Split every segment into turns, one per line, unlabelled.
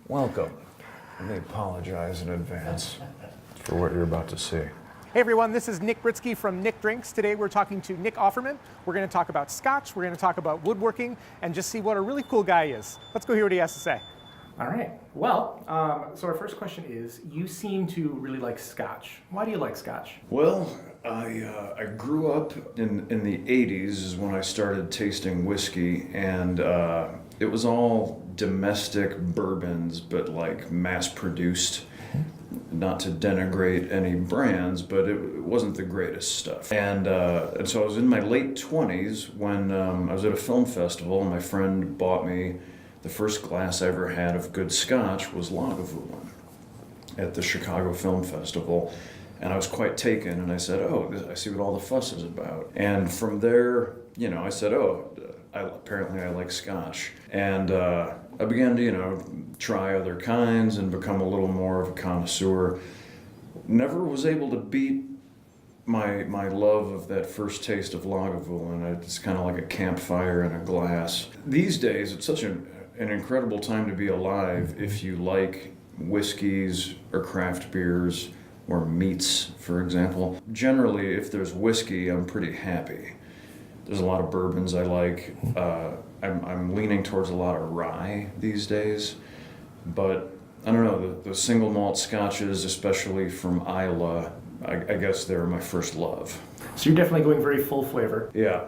Welcome. Let me apologize in advance for what you're about to see.
Hey everyone, this is Nick Britsky from Nick Drinks. Today we're talking to Nick Offerman. We're going to talk about Scotch, we're going to talk about woodworking, and just see what a really cool guy is. Let's go hear what he has to say.
All right. Well, so our first question is, you seem to really like Scotch. Why do you like Scotch?
Well, I grew up in the 80s is when I started tasting whiskey, and it was all domestic bourbons, but like mass-produced. Not to denigrate any brands, but it wasn't the greatest stuff. And so I was in my late 20s when I was at a film festival, and my friend bought me the first glass I ever had of good Scotch was Lagavulin at the Chicago Film Festival. And I was quite taken, and I said, oh, I see what all the fuss is about. And from there, I said, apparently I like Scotch. And I began to, try other kinds and become a little more of a connoisseur. Never was able to beat my love of that first taste of Lagavulin. It's kind of like a campfire in a glass. These days, it's such an incredible time to be alive if you like whiskeys or craft beers or meats, for example. Generally, if there's whiskey, I'm pretty happy. There's a lot of bourbons I like. I'm leaning towards a lot of rye these days, but I don't know, the single malt scotches, especially from Islay, I guess they're my first love.
So you're definitely going very full flavor.
Yeah.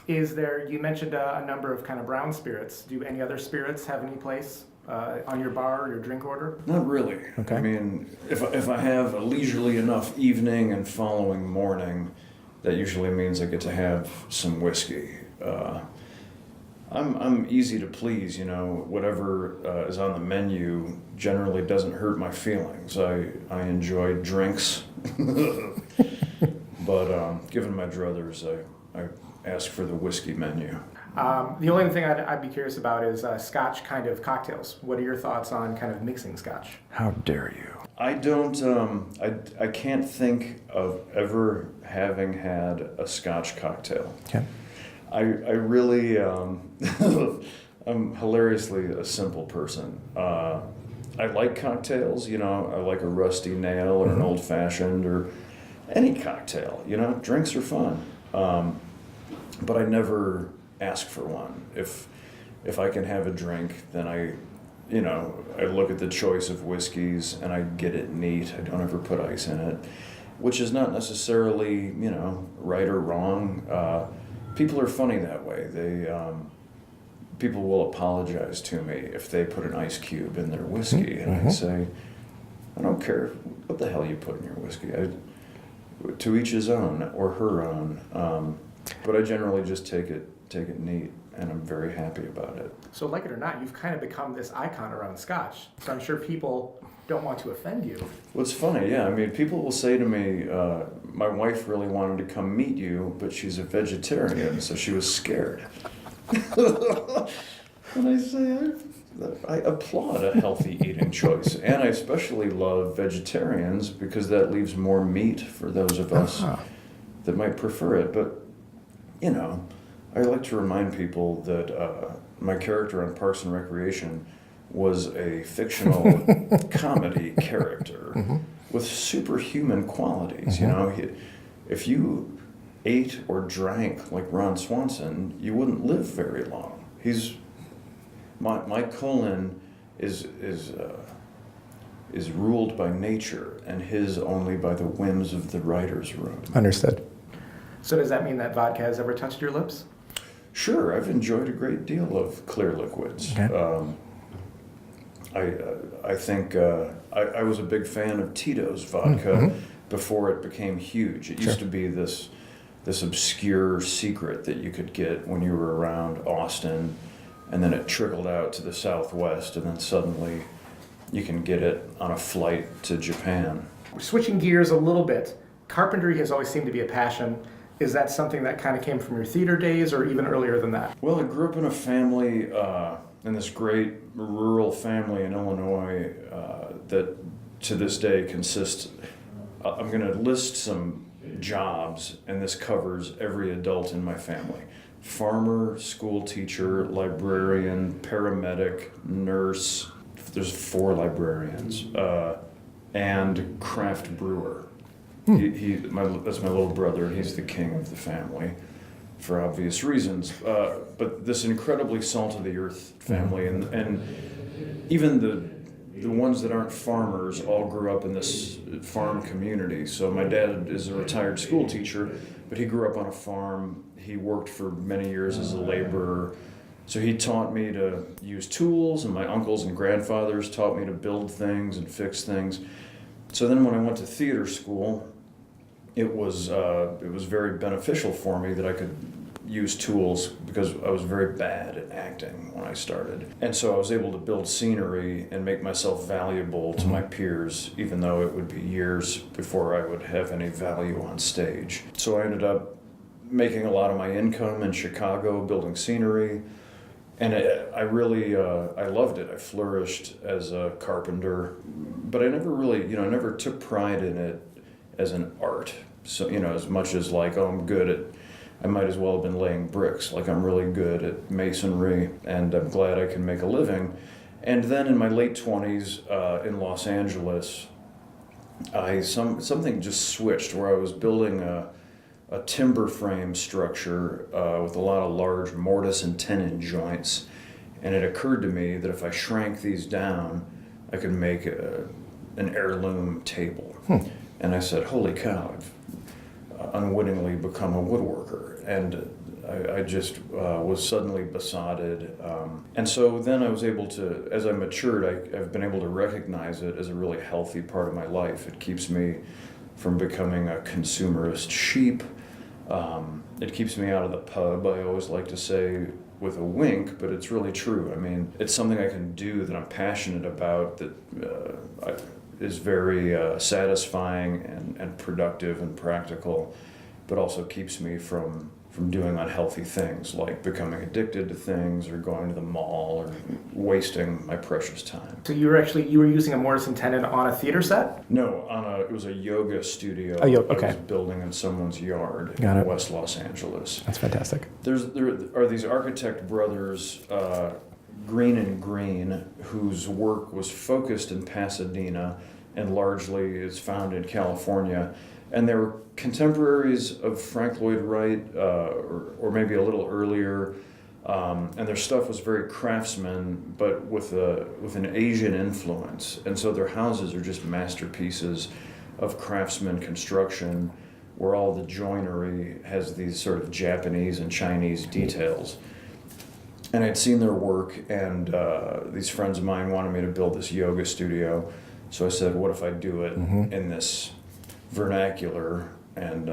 You mentioned a number of kind of brown spirits. Do any other spirits have any place on your bar or your drink order?
Not really.
Okay.
I mean, if I have a leisurely enough evening and following morning, that usually means I get to have some whiskey. I'm easy to please, whatever is on the menu generally doesn't hurt my feelings. I enjoy drinks, but given my druthers, I ask for the whiskey menu.
The only thing I'd be curious about is Scotch kind of cocktails. What are your thoughts on kind of mixing Scotch?
How dare you? I don't, I can't think of ever having had a Scotch cocktail.
Okay.
I really, I'm hilariously a simple person. I like cocktails, I like a rusty nail or an old fashioned or any cocktail, drinks are fun. But I never ask for one. If I can have a drink, then I look at the choice of whiskeys and I get it neat. I don't ever put ice in it, which is not necessarily, right or wrong. People are funny that way. People will apologize to me if they put an ice cube in their whiskey, and I say, I don't care what the hell you put in your whiskey. To each his own or her own. But I generally just take it neat, and I'm very happy about it.
So like it or not, you've kind of become this icon around Scotch. So I'm sure people don't want to offend you.
Well, it's funny, yeah. I mean, people will say to me, my wife really wanted to come meet you, but she's a vegetarian, so she was scared. And I say, I applaud a healthy eating choice, and I especially love vegetarians because that leaves more meat for those of us that might prefer it. But, I like to remind people that my character on Parks and Recreation was a fictional comedy character with superhuman qualities. If you ate or drank like Ron Swanson, you wouldn't live very long. My colon is ruled by nature, and his only by the whims of the writer's room.
Understood.
So does that mean that vodka has ever touched your lips?
Sure, I've enjoyed a great deal of clear liquids.
Okay.
I think I was a big fan of Tito's vodka before it became huge. It used to be this obscure secret that you could get when you were around Austin, and then it trickled out to the Southwest, and then suddenly you can get it on a flight to Japan.
Switching gears a little bit, carpentry has always seemed to be a passion. Is that something that kind of came from your theater days or even earlier than that?
Well, I grew up in a family, in this great rural family in Illinois that to this day consists, I'm going to list some jobs, and this covers every adult in my family. Farmer, school teacher, librarian, paramedic, nurse. There's 4 librarians, and craft brewer. That's my little brother. He's the king of the family, for obvious reasons. But this incredibly salt of the earth family, and even the ones that aren't farmers all grew up in this farm community. So my dad is a retired school teacher, but he grew up on a farm. He worked for many years as a laborer. So he taught me to use tools, and my uncles and grandfathers taught me to build things and fix things. So then when I went to theater school, it was very beneficial for me that I could use tools, because I was very bad at acting when I started. And so I was able to build scenery and make myself valuable to my peers, even though it would be years before I would have any value on stage. So I ended up making a lot of my income in Chicago building scenery. And I really, I loved it. I flourished as a carpenter, but I never really, I never took pride in it as an art. So, as much as like, oh, I'm good at, I might as well have been laying bricks. Like, I'm really good at masonry, and I'm glad I can make a living. And then in my late 20s in Los Angeles, something just switched, where I was building a timber frame structure with a lot of large mortise and tenon joints. And it occurred to me that if I shrank these down, I could make an heirloom table. And I said, holy cow, I've unwittingly become a woodworker. And I just was suddenly besotted. And so then I was able to, as I matured, I've been able to recognize it as a really healthy part of my life. It keeps me from becoming a consumerist sheep. It keeps me out of the pub, I always like to say with a wink, but it's really true. I mean, it's something I can do that I'm passionate about, that is very satisfying and productive and practical, but also keeps me from doing unhealthy things like becoming addicted to things or going to the mall or wasting my precious time.
So you were using a mortise and tenon on a theater set?
No, it was a yoga studio.
Okay.
I was building in someone's yard
Got
in
it.
West Los Angeles.
That's fantastic.
There are these architect brothers, Green and Green, whose work was focused in Pasadena and largely is found in California. And they were contemporaries of Frank Lloyd Wright, or maybe a little earlier. And their stuff was very craftsman, but with an Asian influence. And so their houses are just masterpieces of craftsman construction, where all the joinery has these sort of Japanese and Chinese details. And I'd seen their work, and these friends of mine wanted me to build this yoga studio. So I said, what if I do it in this vernacular, and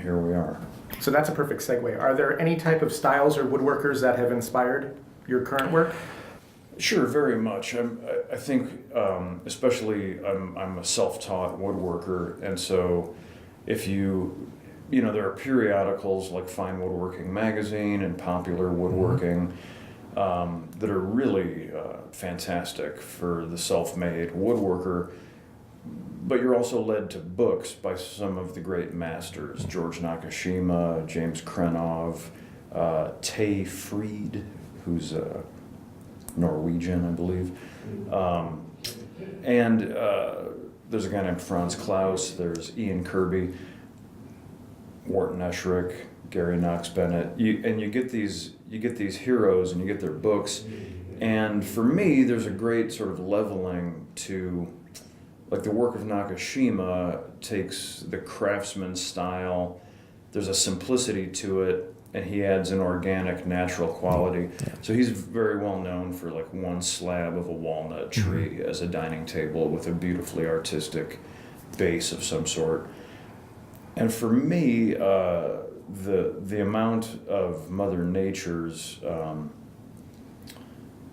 here we are.
So that's a perfect segue. Are there any type of styles or woodworkers that have inspired your current work?
Sure, very much. I think, especially, I'm a self-taught woodworker, and so if there are periodicals like Fine Woodworking Magazine and Popular Woodworking that are really fantastic for the self-made woodworker. But you're also led to books by some of the great masters, George Nakashima, James Krenov, Tay Fried, who's Norwegian, I believe. And there's a guy named Franz Klaus, there's Ian Kirby, Wharton Esherick, Gary Knox Bennett. You get these heroes, and you get their books. And for me, there's a great sort of leveling to, like, the work of Nakashima takes the craftsman style. There's a simplicity to it, and he adds an organic, natural quality. Yeah. So he's very well known for like one slab of a walnut tree as a dining table with a beautifully artistic base of some sort. And for me, the amount of Mother Nature's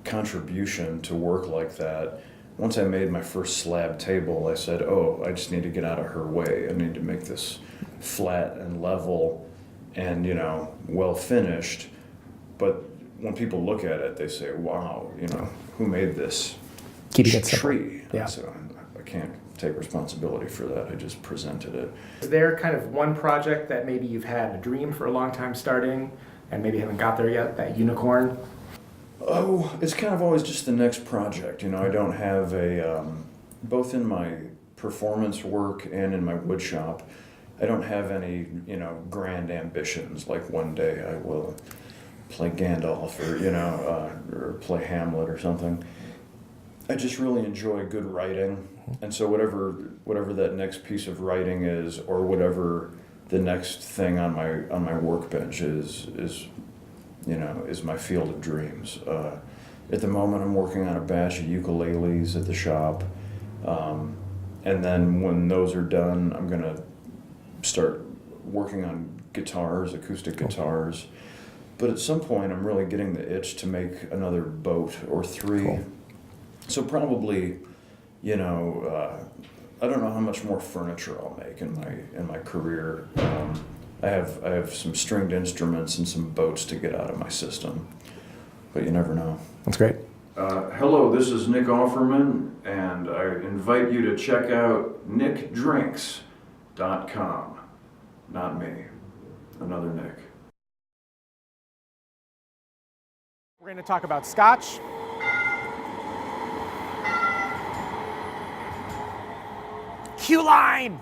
contribution to work like that. Once I made my first slab table, I said, oh, I just need to get out of her way. I need to make this flat and level and, well finished. But when people look at it, they say, wow, who made this
Keeping it simple.
tree?
Yeah.
So I can't take responsibility for that. I just presented it.
Is there kind of one project that maybe you've had a dream for a long time starting and maybe haven't got there yet, that unicorn?
Oh, it's kind of always just the next project. You know, I don't have both in my performance work and in my wood shop, I don't have any, grand ambitions. Like one day I will play Gandalf or play Hamlet or something. I just really enjoy good writing. And so whatever that next piece of writing is, or whatever the next thing on my workbench is my field of dreams. At the moment, I'm working on a batch of ukuleles at the shop, and then when those are done, I'm gonna start working on guitars, acoustic guitars. But at some point, I'm really getting the itch to make another boat or three.
Cool.
So probably, I don't know how much more furniture I'll make in my career. I have some stringed instruments and some boats to get out of my system, but you never know.
That's great.
Hello, this is Nick Offerman, and I invite you to check out nickdrinks.com. Not me, another Nick.
We're going to talk about Scotch. Q line!